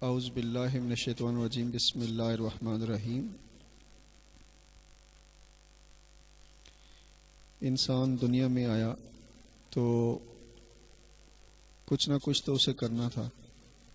اعوذ باللہ من الشیطان الرجیم بسم اللہ الرحمن الرحیم۔ انسان دنیا میں آیا تو کچھ نہ کچھ تو اسے کرنا تھا،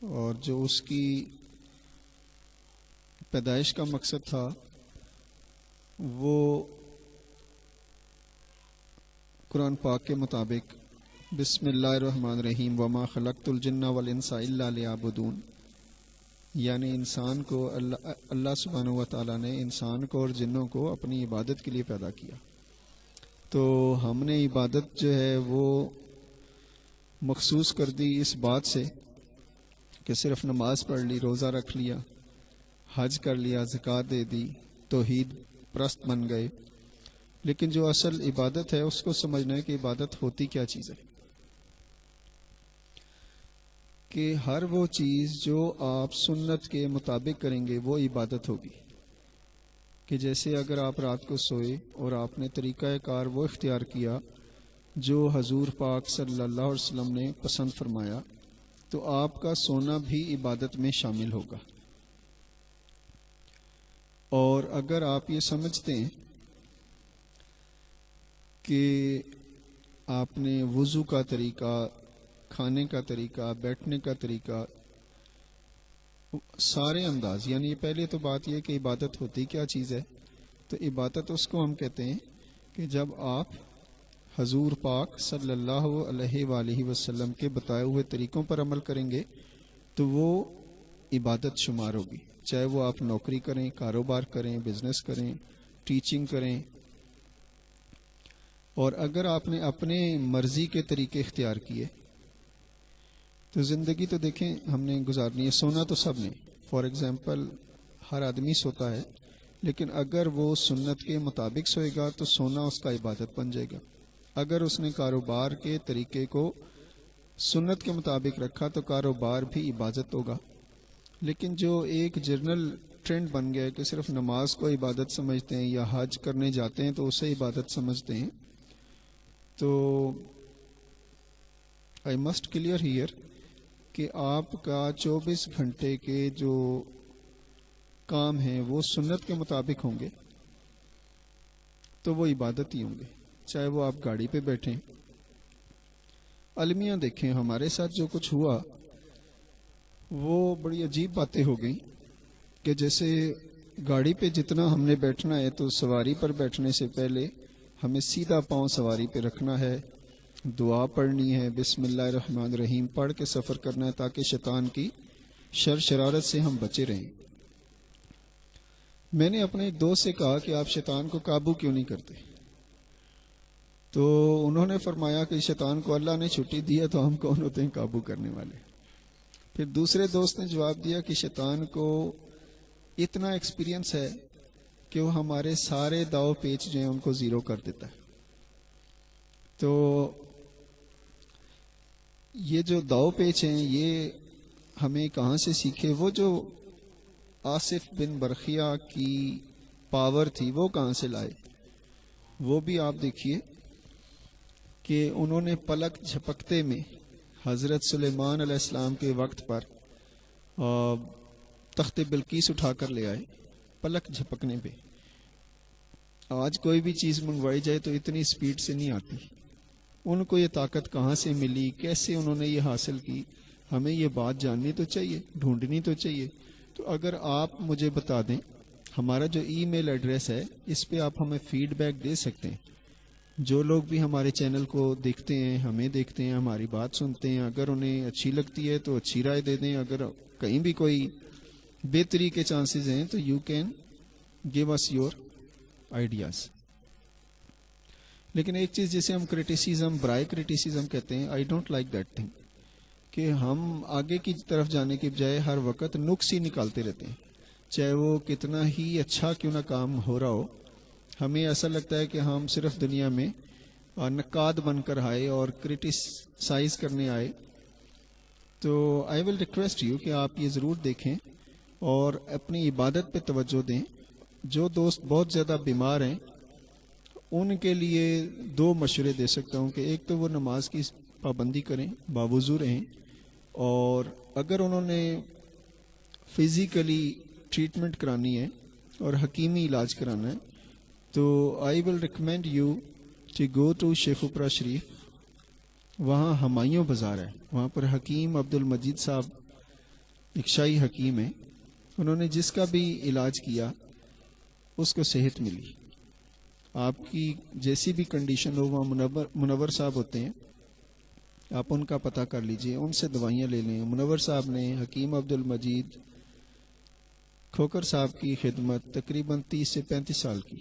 اور جو اس کی پیدائش کا مقصد تھا وہ قرآن پاک کے مطابق بسم اللہ الرحمن الرحیم وما خلقت الجن والانس الا لیعبدون، یعنی انسان کو اللہ سبحانہ و تعالیٰ نے انسان کو اور جنوں کو اپنی عبادت کے لیے پیدا کیا۔ تو ہم نے عبادت جو ہے وہ مخصوص کر دی اس بات سے کہ صرف نماز پڑھ لی، روزہ رکھ لیا، حج کر لیا، زکوٰۃ دے دی، توحید پرست بن گئے، لیکن جو اصل عبادت ہے اس کو سمجھنا ہے کہ عبادت ہوتی کیا چیز ہے، کہ ہر وہ چیز جو آپ سنت کے مطابق کریں گے وہ عبادت ہوگی۔ کہ جیسے اگر آپ رات کو سوئے اور آپ نے طریقہ کار وہ اختیار کیا جو حضور پاک صلی اللہ علیہ وسلم نے پسند فرمایا، تو آپ کا سونا بھی عبادت میں شامل ہوگا۔ اور اگر آپ یہ سمجھتے ہیں کہ آپ نے وضو کا طریقہ، کھانے کا طریقہ، بیٹھنے کا طریقہ، سارے انداز، یعنی پہلے تو بات یہ کہ عبادت ہوتی کیا چیز ہے، تو عبادت اس کو ہم کہتے ہیں کہ جب آپ حضور پاک صلی اللہ علیہ وآلہ وسلم کے بتائے ہوئے طریقوں پر عمل کریں گے تو وہ عبادت شمار ہوگی، چاہے وہ آپ نوکری کریں، کاروبار کریں، بزنس کریں، ٹیچنگ کریں۔ اور اگر آپ نے اپنے مرضی کے طریقے اختیار کیے تو زندگی تو دیکھیں ہم نے گزارنی ہے۔ سونا تو سب نے، فار ایگزامپل ہر آدمی سوتا ہے، لیکن اگر وہ سنت کے مطابق سوئے گا تو سونا اس کا عبادت بن جائے گا۔ اگر اس نے کاروبار کے طریقے کو سنت کے مطابق رکھا تو کاروبار بھی عبادت ہوگا۔ لیکن جو ایک جنرل ٹرینڈ بن گیا ہے کہ صرف نماز کو عبادت سمجھتے ہیں یا حج کرنے جاتے ہیں تو اسے عبادت سمجھتے ہیں، تو آئی مسٹ کلیئر ہیئر کہ آپ کا 24 گھنٹے کے جو کام ہیں وہ سنت کے مطابق ہوں گے تو وہ عبادت ہی ہوں گے، چاہے وہ آپ گاڑی پہ بیٹھیں۔ المیہ دیکھیں ہمارے ساتھ جو کچھ ہوا وہ بڑی عجیب باتیں ہو گئیں کہ جیسے گاڑی پہ جتنا ہم نے بیٹھنا ہے تو سواری پر بیٹھنے سے پہلے ہمیں سیدھا پاؤں سواری پہ رکھنا ہے، دعا پڑھنی ہے، بسم اللہ الرحمن الرحیم پڑھ کے سفر کرنا ہے تاکہ شیطان کی شر شرارت سے ہم بچے رہیں۔ میں نے اپنے ایک دوست سے کہا کہ آپ شیطان کو قابو کیوں نہیں کرتے؟ تو انہوں نے فرمایا کہ شیطان کو اللہ نے چھٹی دی ہے تو ہم کون ہوتے ہیں قابو کرنے والے۔ پھر دوسرے دوست نے جواب دیا کہ شیطان کو اتنا ایکسپیرینس ہے کہ وہ ہمارے سارے داؤ پیچ جو ہیں ان کو زیرو کر دیتا ہے۔ تو یہ جو داؤ پیچ ہیں یہ ہمیں کہاں سے سیکھے؟ وہ جو آصف بن برخیہ کی پاور تھی وہ کہاں سے لائے؟ وہ بھی آپ دیکھیے کہ انہوں نے پلک جھپکتے میں حضرت سلیمان علیہ السلام کے وقت پر تخت بلقیس اٹھا کر لے آئے، پلک جھپکنے پہ۔ آج کوئی بھی چیز منگوائی جائے تو اتنی سپیڈ سے نہیں آتی۔ ان کو یہ طاقت کہاں سے ملی، کیسے انہوں نے یہ حاصل کی؟ ہمیں یہ بات جاننی تو چاہیے، ڈھونڈنی تو چاہیے۔ تو اگر آپ مجھے بتا دیں، ہمارا جو ای میل ایڈریس ہے اس پہ آپ ہمیں فیڈ بیک دے سکتے ہیں۔ جو لوگ بھی ہمارے چینل کو دیکھتے ہیں، ہمیں دیکھتے ہیں، ہماری بات سنتے ہیں، اگر انہیں اچھی لگتی ہے تو اچھی رائے دے دیں، اگر کہیں بھی کوئی بہتری کے چانسز ہیں تو you can give us your ideas. لیکن ایک چیز جسے ہم کرٹیسزم، برائے کرٹیسزم کہتے ہیں، I don't like that thing, کہ ہم آگے کی طرف جانے کے بجائے ہر وقت نقص ہی نکالتے رہتے ہیں، چاہے وہ کتنا ہی اچھا کیوں نہ کام ہو رہا ہو۔ ہمیں ایسا لگتا ہے کہ ہم صرف دنیا میں نقاد بن کر آئے اور کرٹیسائز کرنے آئے۔ تو آئی ول ریکویسٹ یو کہ آپ یہ ضرور دیکھیں اور اپنی عبادت پہ توجہ دیں۔ جو دوست بہت زیادہ بیمار ہیں ان کے لیے 2 مشورے دے سکتا ہوں کہ ایک تو وہ نماز کی پابندی کریں، باوضو رہیں، اور اگر انہوں نے فزیکلی ٹریٹمنٹ کرانی ہے اور حکیمی علاج کرانا ہے تو I will recommend you to go to Sheikh Apra شریف. وہاں ہمایوں بازار ہے, وہاں پر حکیم عبد المجید صاحب ایک شاہی حکیم ہیں, انہوں نے جس کا بھی علاج کیا اس کو صحت ملی. آپ کی جیسی بھی کنڈیشن ہو, وہاں منور صاحب ہوتے ہیں, آپ ان کا پتہ کر لیجئے, ان سے دوائیاں لے لیں. منور صاحب نے حکیم عبد المجید کھوکر صاحب کی خدمت تقریباً 30 سے 35 سال کی.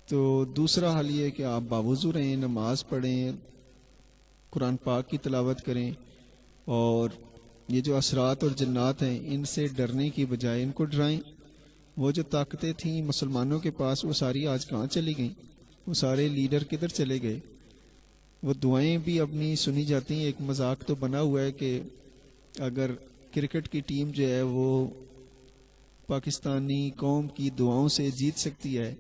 تو دوسرا حال یہ ہے کہ آپ باوضو رہیں, نماز پڑھیں, قرآن پاک کی تلاوت کریں, اور یہ جو اثرات اور جنات ہیں ان سے ڈرنے کی بجائے ان کو ڈرائیں. وہ جو طاقتیں تھیں مسلمانوں کے پاس وہ ساری آج کہاں چلی گئیں؟ وہ سارے لیڈر کدھر چلے گئے؟ وہ دعائیں بھی اپنی سنی جاتی ہیں. ایک مذاق تو بنا ہوا ہے کہ اگر کرکٹ کی ٹیم جو ہے وہ پاکستانی قوم کی دعاؤں سے جیت سکتی ہے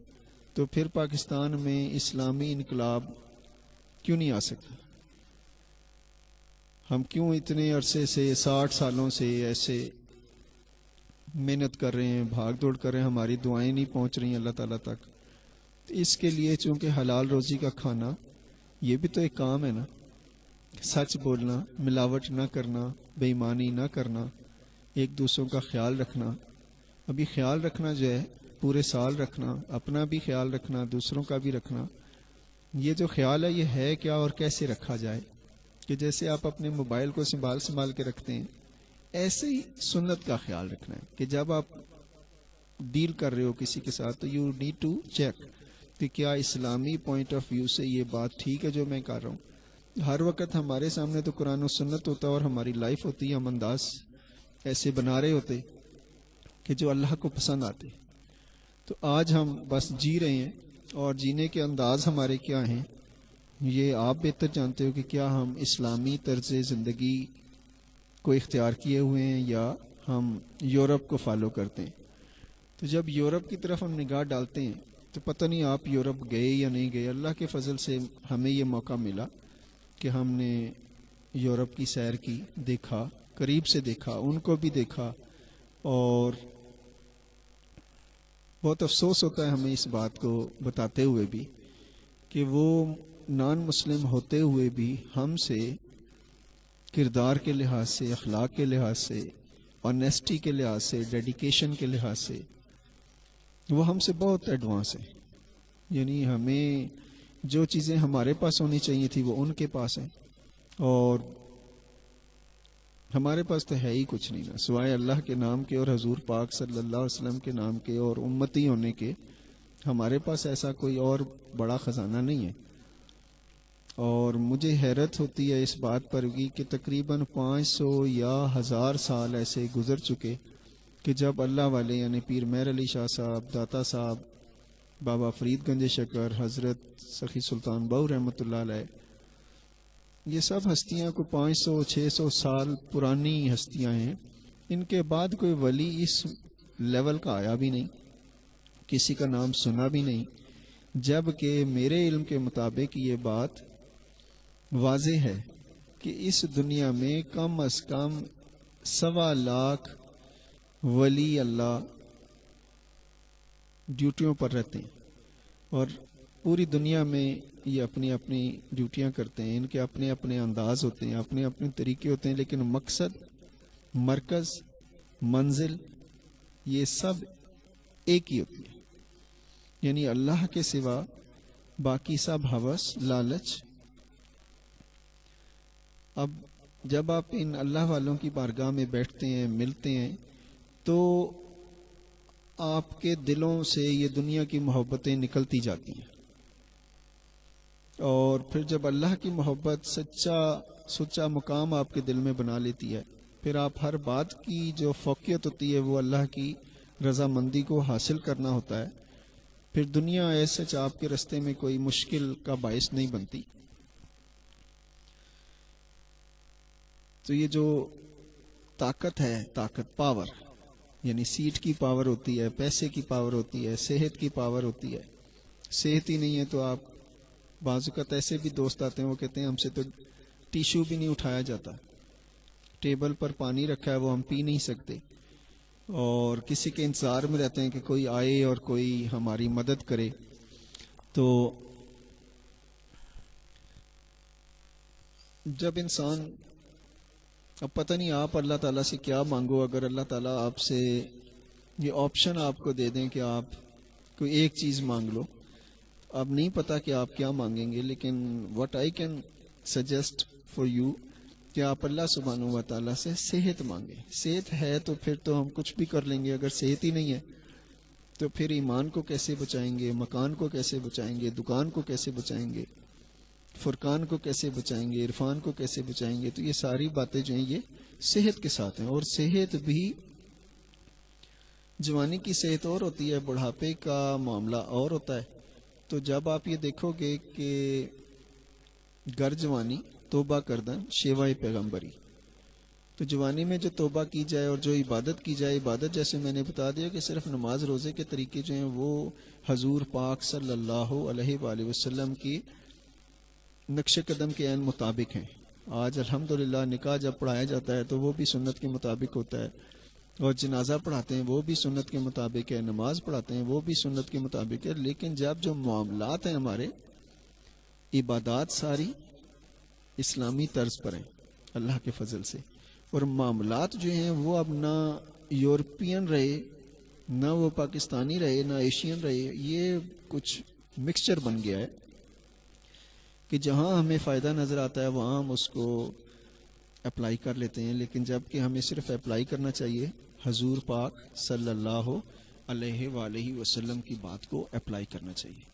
تو پھر پاکستان میں اسلامی انقلاب کیوں نہیں آ سکتا؟ ہم کیوں اتنے عرصے سے 60 سالوں سے ایسے محنت کر رہے ہیں, بھاگ دوڑ کر رہے ہیں, ہماری دعائیں نہیں پہنچ رہی ہیں اللہ تعالیٰ تک؟ اس کے لیے چونکہ حلال روزی کا کھانا یہ بھی تو ایک کام ہے نا, سچ بولنا, ملاوٹ نہ کرنا, بے ایمانی نہ کرنا, ایک دوسروں کا خیال رکھنا. ابھی خیال رکھنا جو ہے پورے سال رکھنا, اپنا بھی خیال رکھنا, دوسروں کا بھی رکھنا. یہ جو خیال ہے یہ ہے کیا اور کیسے رکھا جائے؟ کہ جیسے آپ اپنے موبائل کو سنبھال کے رکھتے ہیں, ایسے ہی سنت کا خیال رکھنا ہے کہ جب آپ ڈیل کر رہے ہو کسی کے ساتھ تو یو نیڈ ٹو چیک کہ کیا اسلامی پوائنٹ آف ویو سے یہ بات ٹھیک ہے جو میں کر رہا ہوں. ہر وقت ہمارے سامنے تو قرآن و سنت ہوتا ہے اور ہماری لائف ہوتی ہے, ہم انداز ایسے بنا رہے ہوتے کہ جو اللہ کو پسند آتے. تو آج ہم بس جی رہے ہیں اور جینے کے انداز ہمارے کیا ہیں یہ آپ بہتر جانتے ہو کہ کیا ہم اسلامی طرز زندگی کو اختیار کیے ہوئے ہیں یا ہم یورپ کو فالو کرتے ہیں. تو جب یورپ کی طرف ہم نگاہ ڈالتے ہیں تو پتہ نہیں آپ یورپ گئے یا نہیں گئے. اللہ کے فضل سے ہمیں یہ موقع ملا کہ ہم نے یورپ کی سیر کی, دیکھا, قریب سے دیکھا, ان کو بھی دیکھا, اور بہت افسوس ہوتا ہے ہمیں اس بات کو بتاتے ہوئے بھی کہ وہ نان مسلم ہوتے ہوئے بھی ہم سے کردار کے لحاظ سے, اخلاق کے لحاظ سے, آنیسٹی کے لحاظ سے, ڈیڈیکیشن کے لحاظ سے وہ ہم سے بہت ایڈوانس ہیں. یعنی ہمیں جو چیزیں ہمارے پاس ہونی چاہیے تھی وہ ان کے پاس ہیں, اور ہمارے پاس تو ہے ہی کچھ نہیں نا سوائے اللہ کے نام کے اور حضور پاک صلی اللہ علیہ وسلم کے نام کے اور امتی ہونے کے. ہمارے پاس ایسا کوئی اور بڑا خزانہ نہیں ہے. اور مجھے حیرت ہوتی ہے اس بات پر بھی کہ تقریباً 500 یا 1000 سال ایسے گزر چکے کہ جب اللہ والے یعنی پیر مہر علی شاہ صاحب, داتا صاحب, بابا فرید گنج شکر, حضرت سخی سلطان بہو رحمۃ اللہ علیہ, یہ سب ہستیاں کو 500-600 سال پرانی ہستیاں ہیں. ان کے بعد کوئی ولی اس لیول کا آیا بھی نہیں, کسی کا نام سنا بھی نہیں, جبکہ میرے علم کے مطابق یہ بات واضح ہے کہ اس دنیا میں کم از کم 1.25 لاکھ ولی اللہ ڈیوٹیوں پر رہتے ہیں, اور پوری دنیا میں یہ اپنی اپنی ڈیوٹیاں کرتے ہیں. ان کے اپنے اپنے انداز ہوتے ہیں, اپنے اپنے طریقے ہوتے ہیں, لیکن مقصد, مرکز, منزل یہ سب ایک ہی ہوتی ہے. یعنی اللہ کے سوا باقی سب ہوس, لالچ. اب جب آپ ان اللہ والوں کی بارگاہ میں بیٹھتے ہیں, ملتے ہیں, تو آپ کے دلوں سے یہ دنیا کی محبتیں نکلتی جاتی ہیں, اور پھر جب اللہ کی محبت سچا مقام آپ کے دل میں بنا لیتی ہے, پھر آپ ہر بات کی جو فوقیت ہوتی ہے وہ اللہ کی رضامندی کو حاصل کرنا ہوتا ہے. پھر دنیا ایسے آپ کے رستے میں کوئی مشکل کا باعث نہیں بنتی. تو یہ جو طاقت ہے, طاقت, پاور, یعنی سیٹ کی پاور ہوتی ہے, پیسے کی پاور ہوتی ہے, صحت کی پاور ہوتی ہے. صحت ہی نہیں ہے تو آپ, بعض اوقات ایسے بھی دوست آتے ہیں وہ کہتے ہیں ہم سے تو ٹیشو بھی نہیں اٹھایا جاتا. ٹیبل پر پانی رکھا ہے وہ ہم پی نہیں سکتے، اور کسی کے انتظار میں رہتے ہیں کہ کوئی آئے اور کوئی ہماری مدد کرے. تو جب انسان، اب پتہ نہیں آپ اللہ تعالیٰ سے کیا مانگو، اگر اللہ تعالیٰ آپ سے یہ آپشن آپ کو دے دیں کہ آپ کوئی ایک چیز مانگ لو، اب نہیں پتا کہ آپ کیا مانگیں گے، لیکن what I can suggest for you کہ آپ اللہ سبحانہ و تعالیٰ سے صحت مانگیں. صحت ہے تو پھر تو ہم کچھ بھی کر لیں گے، اگر صحت ہی نہیں ہے تو پھر ایمان کو کیسے بچائیں گے، مکان کو کیسے بچائیں گے، دکان کو کیسے بچائیں گے، فرقان کو کیسے بچائیں گے، عرفان کو کیسے بچائیں گے. تو یہ ساری باتیں جو ہیں یہ صحت کے ساتھ ہیں، اور صحت بھی جوانی کی صحت اور ہوتی ہے، بڑھاپے کا معاملہ اور ہوتا ہے. تو جب آپ یہ دیکھو گے کہ گر جوانی توبہ کردن شیوائے پیغمبری، تو جوانی میں جو توبہ کی جائے اور جو عبادت کی جائے، عبادت جیسے میں نے بتا دیا کہ صرف نماز روزے کے طریقے جو ہیں وہ حضور پاک صلی اللہ علیہ وآلہ وسلم کی نقش قدم کے عین مطابق ہیں. آج الحمدللہ نکاح جب پڑھایا جاتا ہے تو وہ بھی سنت کے مطابق ہوتا ہے، اور جنازہ پڑھاتے ہیں وہ بھی سنت کے مطابق ہے، نماز پڑھاتے ہیں وہ بھی سنت کے مطابق ہے. لیکن جب جو معاملات ہیں ہمارے، عبادات ساری اسلامی طرز پر ہیں اللہ کے فضل سے، اور معاملات جو ہیں وہ اب نہ یورپین رہے، نہ وہ پاکستانی رہے، نہ ایشین رہے، یہ کچھ مکسچر بن گیا ہے کہ جہاں ہمیں فائدہ نظر آتا ہے وہاں ہم اس کو اپلائی کر لیتے ہیں. لیکن جب کہ ہمیں صرف اپلائی کرنا چاہیے حضور پاک صلی اللہ علیہ وآلہ وسلم کی بات کو اپلائی کرنا چاہیے.